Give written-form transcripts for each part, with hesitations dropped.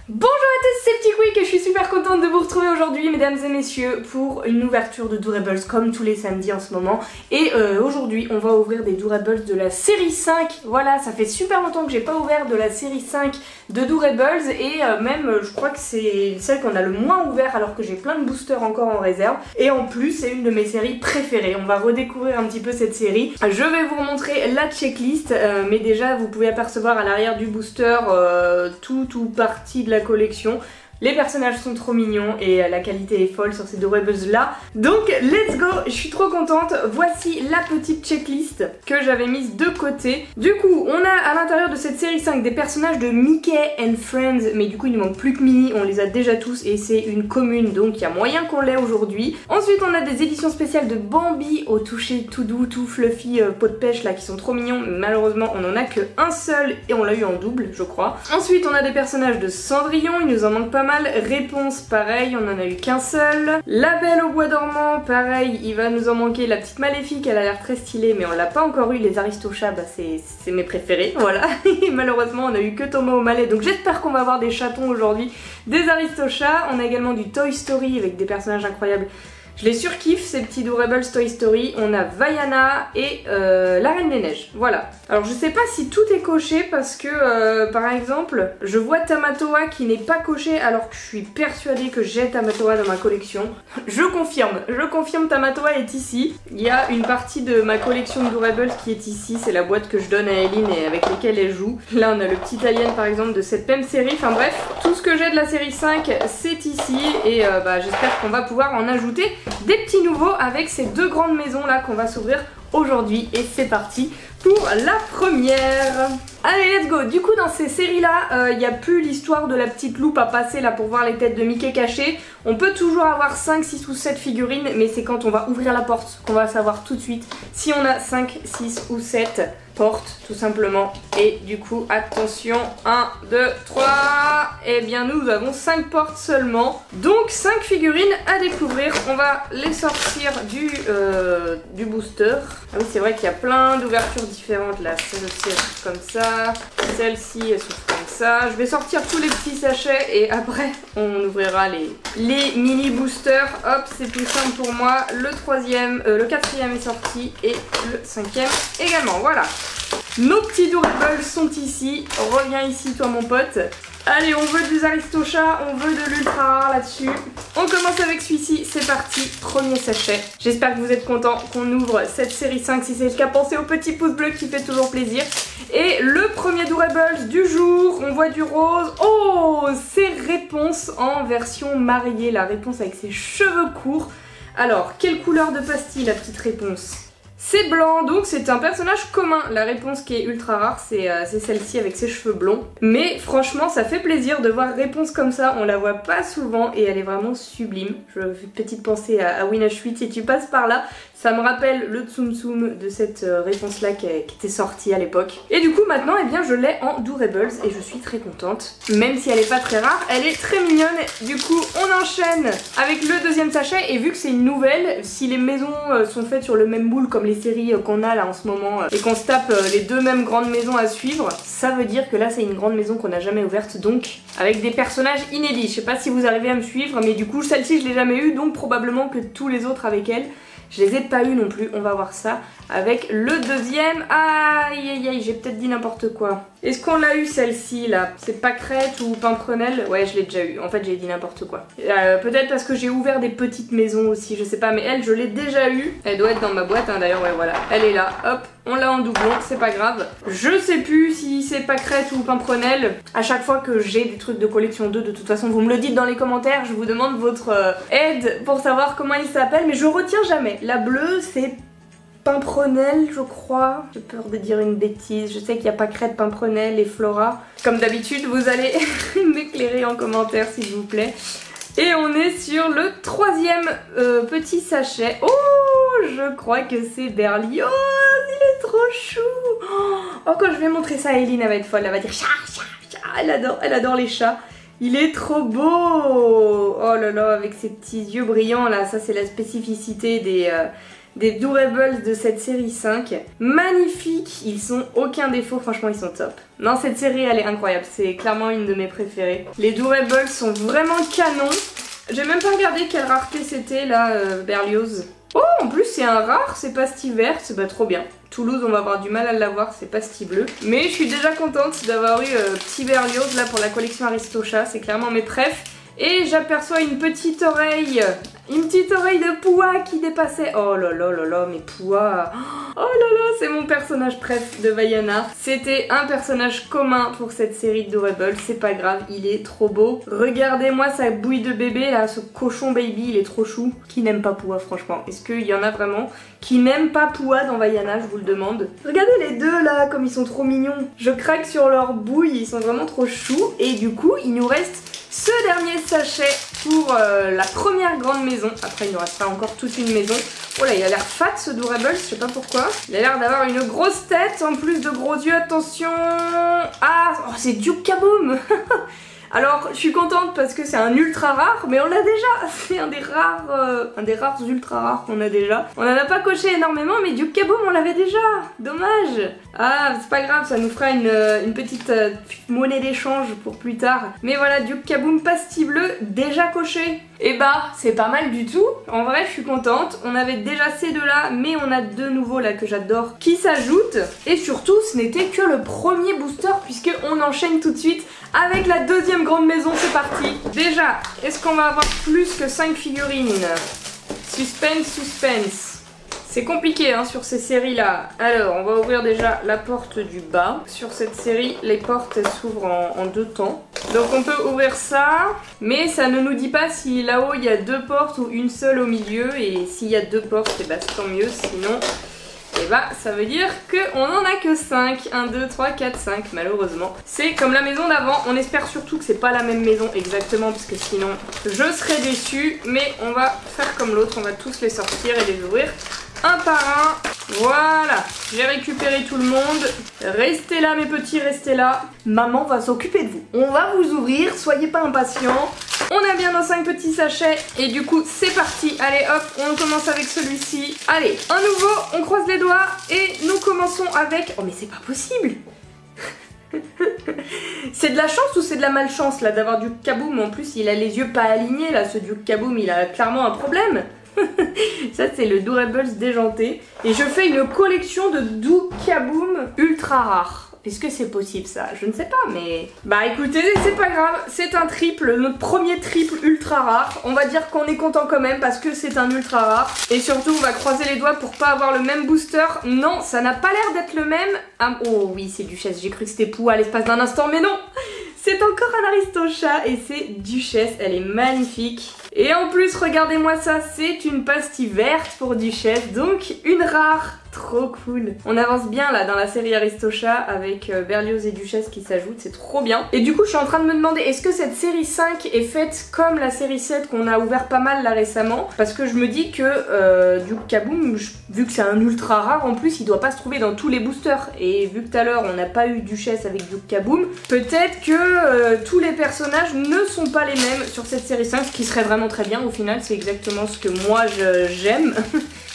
Bonjour à tous, c'est Petit Quick et je suis super contente de vous retrouver aujourd'hui mesdames et messieurs pour une ouverture de Doorables comme tous les samedis en ce moment. Et aujourd'hui on va ouvrir des Doorables de la série 5. Voilà, ça fait super longtemps que j'ai pas ouvert de la série 5 de Doorables et même je crois que c'est celle qu'on a le moins ouvert alors que j'ai plein de boosters encore en réserve. Et en plus c'est une de mes séries préférées, on va redécouvrir un petit peu cette série. Je vais vous montrer la checklist mais déjà vous pouvez apercevoir à l'arrière du booster tout partie de la collection. Les personnages sont trop mignons et la qualité est folle sur ces Doorables là. Donc let's go, je suis trop contente. Voici la petite checklist que j'avais mise de côté. Du coup on a à l'intérieur de cette série 5 des personnages de Mickey and Friends, mais du coup il ne manque plus que Minnie, on les a déjà tous et c'est une commune donc il y a moyen qu'on l'ait aujourd'hui. Ensuite on a des éditions spéciales de Bambi au toucher tout doux, tout fluffy, pot de pêche là qui sont trop mignons. Malheureusement on en a que un seul et on l'a eu en double je crois. Ensuite on a des personnages de Cendrillon, il nous en manque pas mal. Réponse pareil, on en a eu qu'un seul. La Belle au bois dormant, pareil, il va nous en manquer. La petite Maléfique, elle a l'air très stylée, mais on l'a pas encore eu. Les Aristochats, bah c'est mes préférés, voilà. Et malheureusement, on a eu que Thomas O'Malley, donc j'espère qu'on va avoir des chatons aujourd'hui, des Aristochats. On a également du Toy Story avec des personnages incroyables. Je les surkiffe ces petits Doorables Toy Story. On a Vaiana et la Reine des Neiges. Voilà. Alors je sais pas si tout est coché parce que par exemple je vois Tamatoa qui n'est pas coché alors que je suis persuadée que j'ai Tamatoa dans ma collection. Je confirme Tamatoa est ici. Il y a une partie de ma collection de Doorables qui est ici. C'est la boîte que je donne à Eileen et avec lesquelles elle joue. Là on a le petit alien par exemple de cette même série. Enfin bref, tout ce que j'ai de la série 5 c'est ici et j'espère qu'on va pouvoir en ajouter des petits nouveaux avec ces deux grandes maisons là qu'on va s'ouvrir aujourd'hui et c'est parti pour la première. Allez let's go. Du coup dans ces séries là il n'y a plus l'histoire de la petite loupe à passer là pour voir les têtes de Mickey cachées. On peut toujours avoir 5, 6 ou 7 figurines mais c'est quand on va ouvrir la porte qu'on va savoir tout de suite si on a 5, 6 ou 7 portes tout simplement. Et du coup attention 1, 2, 3 et bien nous avons 5 portes seulement. Donc 5 figurines à découvrir. On va les sortir du booster. Ah oui c'est vrai qu'il y a plein d'ouvertures différentes là. Celle-ci elle s'ouvre comme ça. Celle-ci elle s'ouvre comme ça. Je vais sortir tous les petits sachets et après on ouvrira les mini boosters. Hop c'est plus simple pour moi. Le quatrième est sorti et le cinquième également. Voilà. Nos petits Doorables sont ici. Reviens ici toi mon pote. Allez, on veut des Aristochats, on veut de l'ultra rare là-dessus. On commence avec celui-ci, c'est parti, premier sachet. J'espère que vous êtes contents qu'on ouvre cette série 5, si c'est le cas, pensez au petit pouce bleu qui fait toujours plaisir. Et le premier Doorables du jour, on voit du rose. Oh, c'est Réponse en version mariée, la Réponse avec ses cheveux courts. Alors, quelle couleur de pastille la petite Réponse ? C'est blanc, donc c'est un personnage commun. La Réponse qui est ultra rare, c'est celle-ci avec ses cheveux blonds. Mais franchement, ça fait plaisir de voir Réponse comme ça. On la voit pas souvent et elle est vraiment sublime. Je fais une petite pensée à Winash 8 si tu passes par là. Ça me rappelle le Tsum Tsum de cette Réponse-là qui était sortie à l'époque. Et du coup, maintenant, eh bien, je l'ai en Doorables et je suis très contente. Même si elle est pas très rare, elle est très mignonne. Du coup, on enchaîne avec le deuxième sachet. Et vu que c'est une nouvelle, si les maisons sont faites sur le même moule comme les séries qu'on a là en ce moment et qu'on se tape les deux mêmes grandes maisons à suivre, ça veut dire que là, c'est une grande maison qu'on n'a jamais ouverte. Donc, avec des personnages inédits. Je sais pas si vous arrivez à me suivre, mais du coup, celle-ci, je l'ai jamais eue. Donc, probablement que tous les autres avec elle, je les ai pas eu non plus, on va voir ça avec le deuxième. Aïe aïe aïe, j'ai peut-être dit n'importe quoi. Est-ce qu'on l'a eu celle-ci là? C'est Pâquerette ou Pimprenelle? Ouais, je l'ai déjà eu, en fait j'ai dit n'importe quoi. Peut-être parce que j'ai ouvert des petites maisons aussi, je sais pas, mais elle je l'ai déjà eu. Elle doit être dans ma boîte hein, d'ailleurs, ouais voilà. Elle est là, hop, on l'a en doublon, c'est pas grave. Je sais plus si c'est Pâquerette ou Pimprenelle. À chaque fois que j'ai des trucs de collection 2, de toute façon vous me le dites dans les commentaires, je vous demande votre aide pour savoir comment il s'appelle, mais je retiens jamais. La bleue c'est Pimprenelle je crois, j'ai peur de dire une bêtise, je sais qu'il n'y a pas Pâquerette, Pimprenelle et Flora. Comme d'habitude vous allez m'éclairer en commentaire s'il vous plaît. Et on est sur le troisième petit sachet. Oh, je crois que c'est Berlioz, il est trop chou. Oh, quand je vais montrer ça à Eileen, elle va être folle, elle va dire chat, chat, chat, elle adore les chats. Il est trop beau. Oh là là, avec ses petits yeux brillants là, ça c'est la spécificité des Durables de cette série 5. Magnifiques, ils sont aucun défaut, franchement ils sont top. Non, cette série elle est incroyable, c'est clairement une de mes préférées. Les Durables sont vraiment canons. J'ai même pas regardé quelle rareté c'était là, Berlioz. Oh, en plus c'est un rare, c'est pastille verte, c'est pas trop bien. Toulouse, on va avoir du mal à l'avoir, c'est pastille bleue. Mais je suis déjà contente d'avoir eu petit Berlioz là pour la collection Aristocha, c'est clairement mes préfs. Et j'aperçois une petite oreille de Poua qui dépassait. Oh là là là là, mais Poua. Oh là là, c'est mon personnage préf de Vaiana. C'était un personnage commun pour cette série de Durables, c'est pas grave, il est trop beau. Regardez-moi sa bouille de bébé là, ce cochon baby, il est trop chou. Qui n'aime pas Poua franchement? Est-ce qu'il y en a vraiment qui n'aiment pas Poua dans Vaiana, je vous le demande? Regardez les deux là, comme ils sont trop mignons. Je craque sur leur bouille, ils sont vraiment trop choux. Et du coup, il nous reste ce dernier sachet pour la première grande maison. Après il nous restera encore toute une maison. Oh là, il a l'air fat ce Durable, je sais pas pourquoi. Il a l'air d'avoir une grosse tête en plus de gros yeux, attention. Ah, oh, c'est Duke Kaboom. Alors je suis contente parce que c'est un ultra rare, mais on l'a déjà. C'est un des rares ultra rares qu'on a déjà. On en a pas coché énormément, mais Duke Kaboom on l'avait déjà. Dommage. Ah, c'est pas grave, ça nous fera une petite monnaie d'échange pour plus tard. Mais voilà, Duke Kaboom pastille bleue déjà coché. Et bah, c'est pas mal du tout. En vrai, je suis contente. On avait déjà ces deux là, mais on a deux nouveaux là que j'adore qui s'ajoutent. Et surtout, ce n'était que le premier booster puisque on enchaîne tout de suite avec la deuxième grande maison. C'est parti. Déjà, est-ce qu'on va avoir plus que 5 figurines? Suspense, suspense. C'est compliqué hein, sur ces séries là. Alors on va ouvrir déjà la porte du bas. Sur cette série les portes s'ouvrent en deux temps. Donc on peut ouvrir ça. Mais ça ne nous dit pas si là-haut il y a deux portes ou une seule au milieu. Et s'il y a deux portes, et bah tant mieux. Sinon et bah ça veut dire qu'on en a que 5. 1, 2, 3, 4, 5 malheureusement. C'est comme la maison d'avant. On espère surtout que c'est pas la même maison exactement. Parce que sinon je serais déçue. Mais on va faire comme l'autre. On va tous les sortir et les ouvrir un par un. Voilà, j'ai récupéré tout le monde. Restez là mes petits, restez là. Maman va s'occuper de vous. On va vous ouvrir, soyez pas impatients. On a bien nos 5 petits sachets. Et du coup c'est parti. Allez hop, on commence avec celui-ci. Allez, un nouveau, on croise les doigts. Et nous commençons avec... Oh mais c'est pas possible. C'est de la chance ou c'est de la malchance là d'avoir Duke Kaboom? En plus il a les yeux pas alignés là, ce Duke Kaboom, il a clairement un problème. Ça c'est le Durables déjanté. Et je fais une collection de Duke Kaboom ultra rares. Est-ce que c'est possible ça? Je ne sais pas mais... Bah écoutez, c'est pas grave, c'est un triple, notre premier triple ultra rare. On va dire qu'on est content quand même parce que c'est un ultra rare. Et surtout on va croiser les doigts pour pas avoir le même booster. Non, ça n'a pas l'air d'être le même. Ah, oh oui c'est Duchesse, j'ai cru que c'était Poua à l'espace d'un instant mais non. C'est encore un Aristocha et c'est Duchesse, elle est magnifique. Et en plus, regardez-moi ça, c'est une pastille verte pour Duchesse, donc une rare. Trop cool. On avance bien là dans la série Aristocha avec Berlioz et Duchesse qui s'ajoutent, c'est trop bien. Et du coup, je suis en train de me demander, est-ce que cette série 5 est faite comme la série 7 qu'on a ouvert pas mal là récemment? Parce que je me dis que Duke Kaboom, vu que c'est un ultra rare en plus, il doit pas se trouver dans tous les boosters. Et vu que tout à l'heure on n'a pas eu Duchesse avec Duke Kaboom, peut-être que tous les personnages ne sont pas les mêmes sur cette série 5, ce qui serait vraiment très bien. Au final, c'est exactement ce que moi j'aime.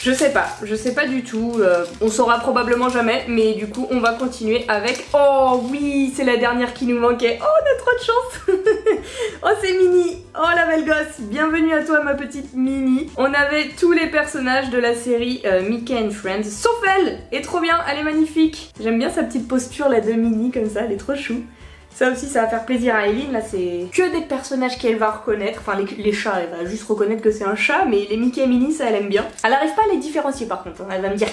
Je sais pas du tout, on saura probablement jamais, mais du coup on va continuer avec... Oh oui, c'est la dernière qui nous manquait, oh on a trop de chance. Oh c'est Minnie, oh la belle gosse, bienvenue à toi ma petite Minnie. On avait tous les personnages de la série Mickey and Friends, sauf elle, est trop bien, elle est magnifique. J'aime bien sa petite posture là de Minnie comme ça, elle est trop chou. Ça aussi ça va faire plaisir à Eileen, là c'est que des personnages qu'elle va reconnaître, enfin les chats elle va juste reconnaître que c'est un chat, mais les Mickey et Minnie ça elle aime bien. Elle arrive pas à les différencier par contre, elle va me dire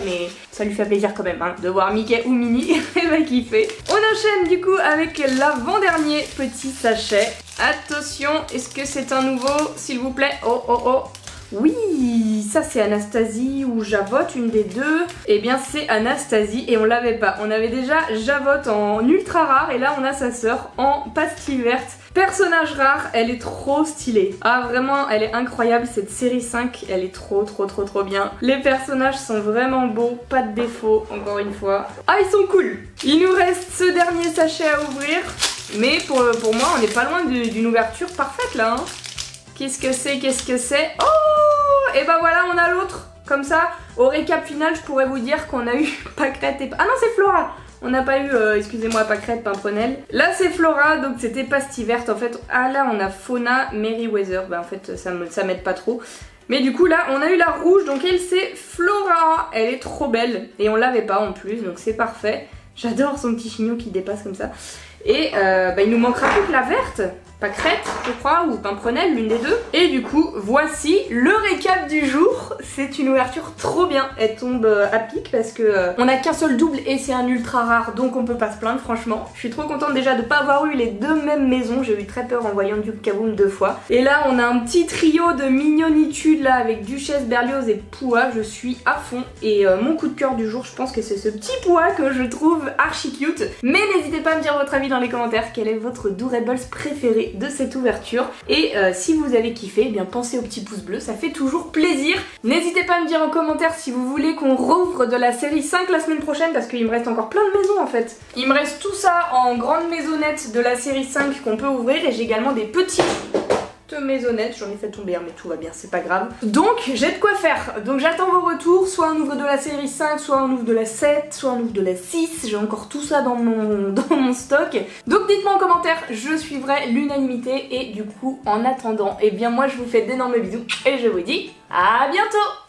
mais ça lui fait plaisir quand même hein, de voir Mickey ou Minnie, elle va kiffer. On enchaîne du coup avec l'avant-dernier petit sachet. Attention, est-ce que c'est un nouveau s'il vous plaît? Oh oh oh. Oui, ça c'est Anastasie ou Javotte, une des deux. Eh bien c'est Anastasie et on l'avait pas. On avait déjà Javotte en ultra rare et là on a sa sœur en pastille verte. Personnage rare, elle est trop stylée. Ah vraiment, elle est incroyable cette série 5, elle est trop bien. Les personnages sont vraiment beaux, pas de défaut encore une fois. Ah ils sont cool. Il nous reste ce dernier sachet à ouvrir. Mais pour moi on n'est pas loin d'une ouverture parfaite là hein. Qu'est-ce que c'est? Oh! Et bah voilà, on a l'autre. Comme ça, au récap final, je pourrais vous dire qu'on a eu Pâquerette et... Ah non, c'est Flora. On n'a pas eu, excusez-moi, Pâquerette, Pimprenel. Là, c'est Flora, donc c'était Pastille Verte. En fait, ah là, on a Fauna, Merryweather. Bah en fait, ça m'aide pas trop. Mais du coup, là, on a eu la rouge, donc elle, c'est Flora. Elle est trop belle. Et on l'avait pas en plus, donc c'est parfait. J'adore son petit chignon qui dépasse comme ça. Et bah, il nous manquera plus que la verte. Pâquerette, je crois, ou Pimprenel, l'une des deux. Et du coup, voici le récap du jour. C'est une ouverture trop bien. Elle tombe à pic parce que on a qu'un seul double et c'est un ultra rare, donc on peut pas se plaindre, franchement. Je suis trop contente déjà de pas avoir eu les deux mêmes maisons. J'ai eu très peur en voyant Duke Kaboom 2 fois. Et là, on a un petit trio de mignonitudes là avec Duchesse, Berlioz et Poua. Je suis à fond. Et mon coup de cœur du jour, je pense que c'est ce petit Poua que je trouve archi cute. Mais n'hésitez pas à me dire votre avis dans les commentaires. Quel est votre Doorables préféré de cette ouverture, et si vous avez kiffé, eh bien pensez au petit pouce bleu, ça fait toujours plaisir. N'hésitez pas à me dire en commentaire si vous voulez qu'on rouvre de la série 5 la semaine prochaine, parce qu'il me reste encore plein de maisons en fait. Il me reste tout ça en grande maisonnette de la série 5 qu'on peut ouvrir, et j'ai également des petites maisonnettes, j'en ai fait tomber mais tout va bien, c'est pas grave. Donc j'ai de quoi faire, donc j'attends vos retours, soit on ouvre de la série 5, soit on ouvre de la 7, soit on ouvre de la 6, j'ai encore tout ça dans mon stock. Donc dites-moi en commentaire, je suivrai l'unanimité, et du coup en attendant, eh bien moi je vous fais d'énormes bisous et je vous dis à bientôt.